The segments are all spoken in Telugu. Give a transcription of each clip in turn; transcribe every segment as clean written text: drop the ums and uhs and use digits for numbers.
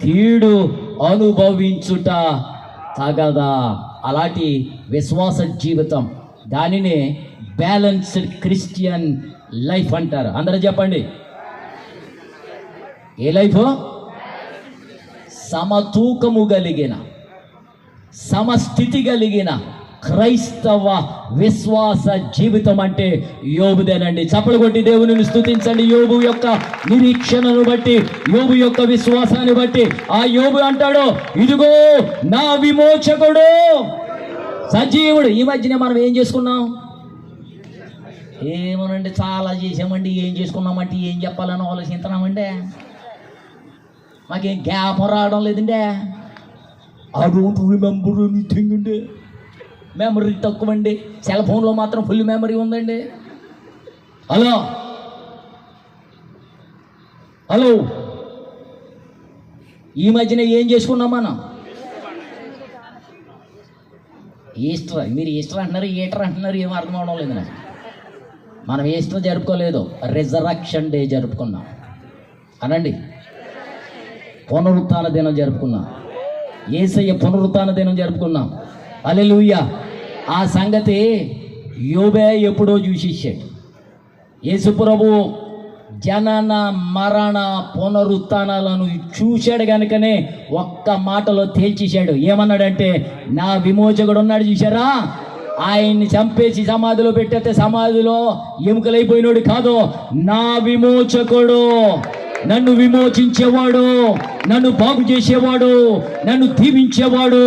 కీడు అనుభవించుట తగదా. అలాంటి విశ్వాస జీవితం, దానినే బ్యాలెన్స్డ్ క్రిస్టియన్ లైఫ్ అంటారు. అందరూ చెప్పండి, ఏ లైఫ్? సమతూకము కలిగిన, సమస్థితి కలిగిన క్రైస్తవ విశ్వాస జీవితం అంటే యోబుదేనండి. చప్పలు కొట్టి దేవుని స్తుతించండి. యోబు యొక్క నిరీక్షణను బట్టి, యోబు యొక్క విశ్వాసాన్ని బట్టి ఆ యోబు అంటాడు, ఇదిగో నా విమోచకుడు సజీవుడు. ఈ మధ్యనే మనం ఏం చేసుకున్నాం? ఏమోనండి, చాలా చేసామండి. ఏం చేసుకున్నామంటే ఏం చెప్పాలని ఆలోచిస్తున్నామండి. మాకేం జ్ఞాపం రావడం లేదండి. ఐ డోంట్ రిమెంబర్ ఎనీథింగ్ అండి. మెమరీ తక్కువ అండి. సెల్ ఫోన్లో మాత్రం ఫుల్ మెమరీ ఉందండి. హలో హలో, ఈ మధ్యన ఏం చేసుకున్నాం మనం? ఈస్టర్. మీరు ఈస్టర్ అంటున్నారు, ఈటర్ అంటున్నారు, ఏం అర్థం అవడం లేదు నాకు. మనం ఈస్టర్ జరుపుకోలేదు, రిజరక్షన్ డే జరుపుకున్నాం. అనండి, పునరుత్థాన దినం జరుపుకున్నాం. యేసయ్య పునరుత్థాన దినం జరుపుకున్నాం. హల్లెలూయా. ఆ సంగతి యోబే ఎప్పుడో చూసేసాడు. యేసు ప్రభు జనన మరణ పునరుత్థానాలను చూశాడు కనుకనే ఒక్క మాటలో తేల్చేశాడు. ఏమన్నాడంటే, నా విమోచకుడు ఉన్నాడు చూశారా, ఆయన్ని చంపేసి సమాధిలో పెట్టేస్తే సమాధిలో ఎముకలైపోయినాడు కాదు, నా విమోచకుడు, నన్ను విమోచించేవాడు, నన్ను బాగు చేసేవాడు, నన్ను దీవించేవాడు,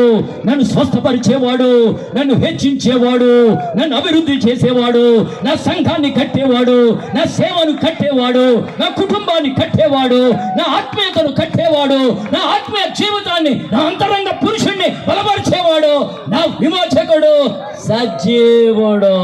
నన్ను స్వస్థపరిచేవాడు, నన్ను హెచ్చించేవాడు, నన్ను అభివృద్ధి చేసేవాడు, నా సంఘాన్ని కట్టేవాడు, నా సేవను కట్టేవాడు, నా కుటుంబాన్ని కట్టేవాడు, నా ఆత్మీయతను కట్టేవాడు, నా ఆత్మీయ జీవితాన్ని, నా అంతరంగ పురుషుణ్ణి బలపరిచేవాడు, నా విమోచకుడు సజీవుడు.